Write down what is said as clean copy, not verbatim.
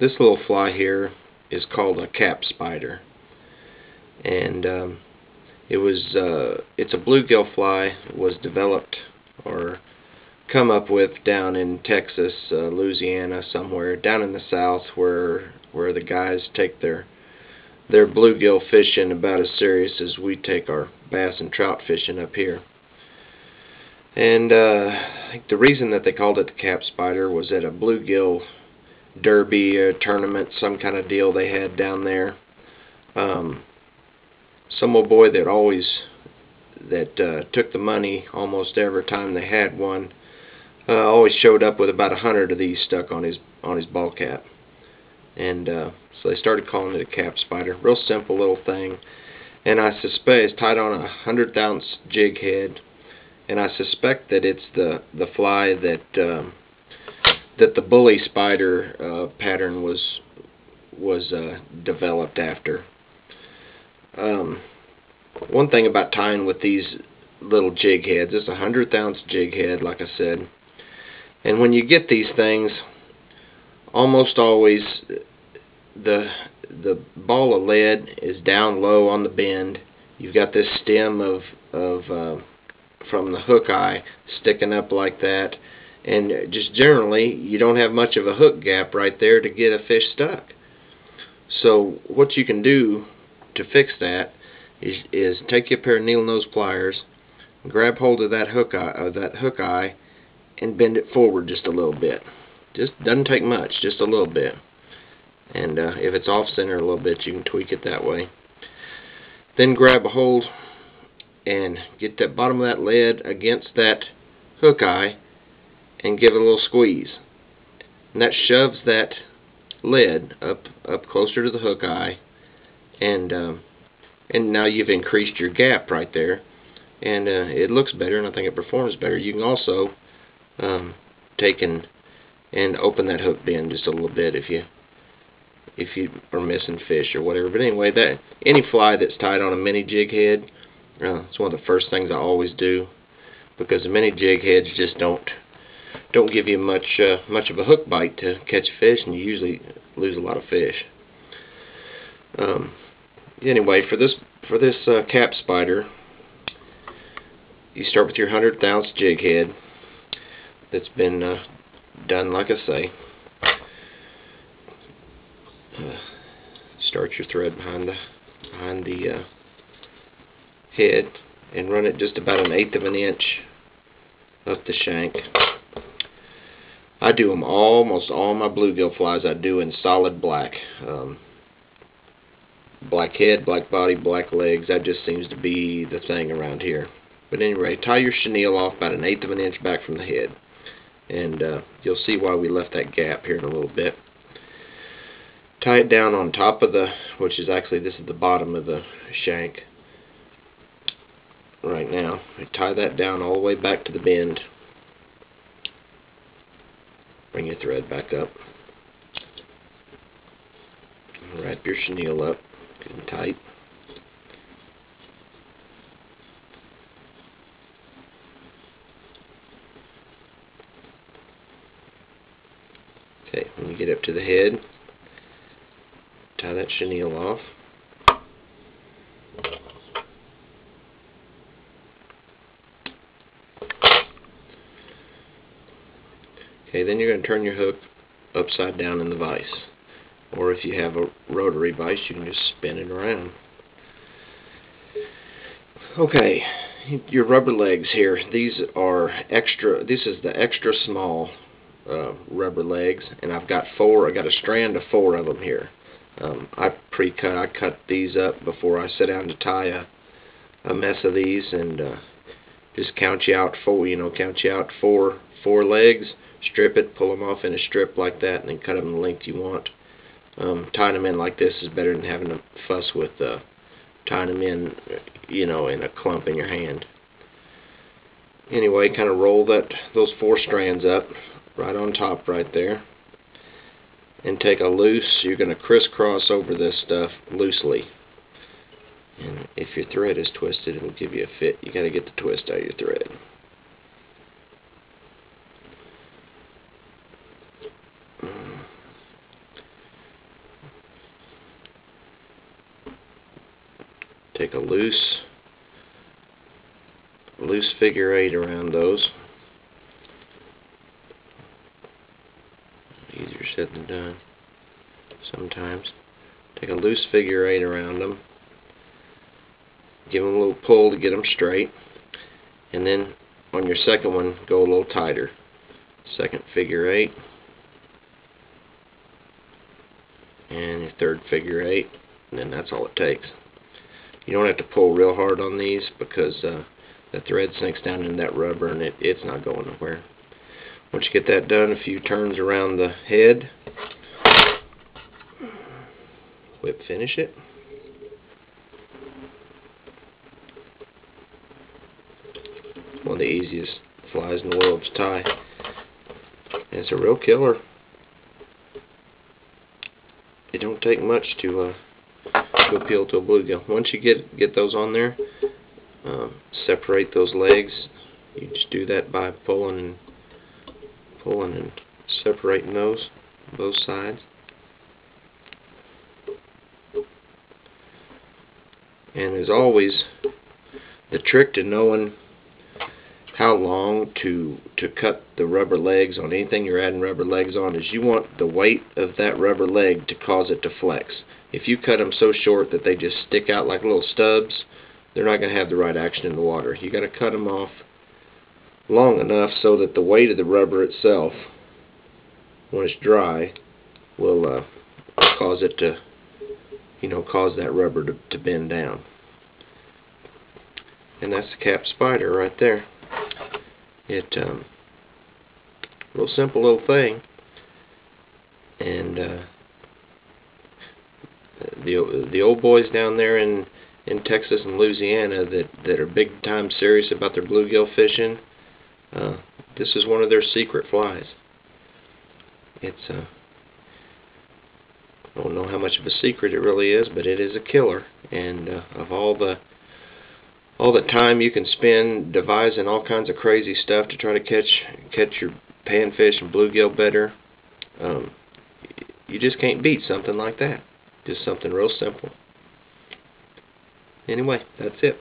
This little fly here is called a cap spider, and it's a bluegill fly. It was developed or come up with down in Texas, Louisiana, somewhere down in the south, where the guys take their bluegill fishing about as serious as we take our bass and trout fishing up here. And I think the reason that they called it the cap spider was at a bluegill derby tournament, some kind of deal they had down there. Some old boy that took the money almost every time they had one always showed up with about 100 of these stuck on his ball cap, and so they started calling it a cap spider. Real simple little thing, and I suspect it's tied on a 100-ounce jig head, and I suspect that it's the fly that the bully spider pattern was developed after. One thing about tying with these little jig heads, it's a 100-ounce jig head, like I said, and when you get these things, almost always the ball of lead is down low on the bend. You've got this stem of from the hook eye sticking up like that, and just generally you don't have much of a hook gap right there to get a fish stuck. So what you can do to fix that is take you a pair of needle nose pliers, grab hold of that hook eye, and bend it forward just a little bit. Just doesn't take much, just a little bit. And if it's off center a little bit, you can tweak it that way. Then grab a hold and get that bottom of that lead against that hook eye and give it a little squeeze. And that shoves that lead up closer to the hook eye, and now you've increased your gap right there, and it looks better, and I think it performs better. You can also take and open that hook bend just a little bit if you are missing fish or whatever. But anyway, that any fly that's tied on a mini jig head, it's one of the first things I always do, because the mini jig heads just don't give you much of a hook bite to catch fish, and you usually lose a lot of fish. Anyway, for this cap spider, you start with your 100-ounce jig head that's been done, like I say. Start your thread behind the head and run it just about 1/8 of an inch up the shank. I do them almost all my bluegill flies. I do in solid black. Black head, black body, black legs. That just seems to be the thing around here. But anyway, tie your chenille off about 1/8 of an inch back from the head, and you'll see why we left that gap here in a little bit. Tie it down on top of which is actually, this is the bottom of the shank right now. Tie that down all the way back to the bend. Bring your thread back up. Wrap your chenille up good and tight. Okay, when you get up to the head, tie that chenille off. Okay, then you're going to turn your hook upside down in the vise. Or if you have a rotary vise, you can just spin it around. Okay, your rubber legs here. These are extra. This is the extra small rubber legs, and I've got 4. I got a strand of 4 of them here. I pre-cut. I cut these up before I sit down to tie a mess of these, and just count you out 4. Count you out 4 legs. Strip it, pull them off in a strip like that, and then cut them the length you want. Tying them in like this is better than having to fuss with tying them in, in a clump in your hand. Anyway, kind of roll those 4 strands up right on top right there, and take a loose. You're going to crisscross over this stuff loosely. And if your thread is twisted, it will give you a fit. You got to get the twist out of your thread. take a loose figure 8 around those. Easier said than done sometimes. Take a loose figure 8 around them. Give them a little pull to get them straight. And then on your second one, go a little tighter. Second figure 8. And your third figure 8. And then that's all it takes. You don't have to pull real hard on these because the thread sinks down in that rubber and it's not going nowhere. Once you get that done, a few turns around the head, whip finish it. It's one of the easiest flies in the world to tie. And it's a real killer. It don't take much to appeal to a bluegill. Once you get those on there, separate those legs. You just do that by pulling and separating those, both sides. And as always, the trick to knowing how long to cut the rubber legs on anything you're adding rubber legs on is you want the weight of that rubber leg to cause it to flex. If you cut them so short that they just stick out like little stubs, they're not going to have the right action in the water. You got to cut them off long enough so that the weight of the rubber itself, when it's dry, will cause it to, cause that rubber to bend down. And that's the cap spider right there. It real simple little thing, and the old boys down there in Texas and Louisiana that are big time serious about their bluegill fishing, this is one of their secret flies. It's I don't know how much of a secret it really is, but it is a killer. And of all the time you can spend devising all kinds of crazy stuff to try to catch your panfish and bluegill better, you just can't beat something like that. Just something real simple. Anyway, that's it.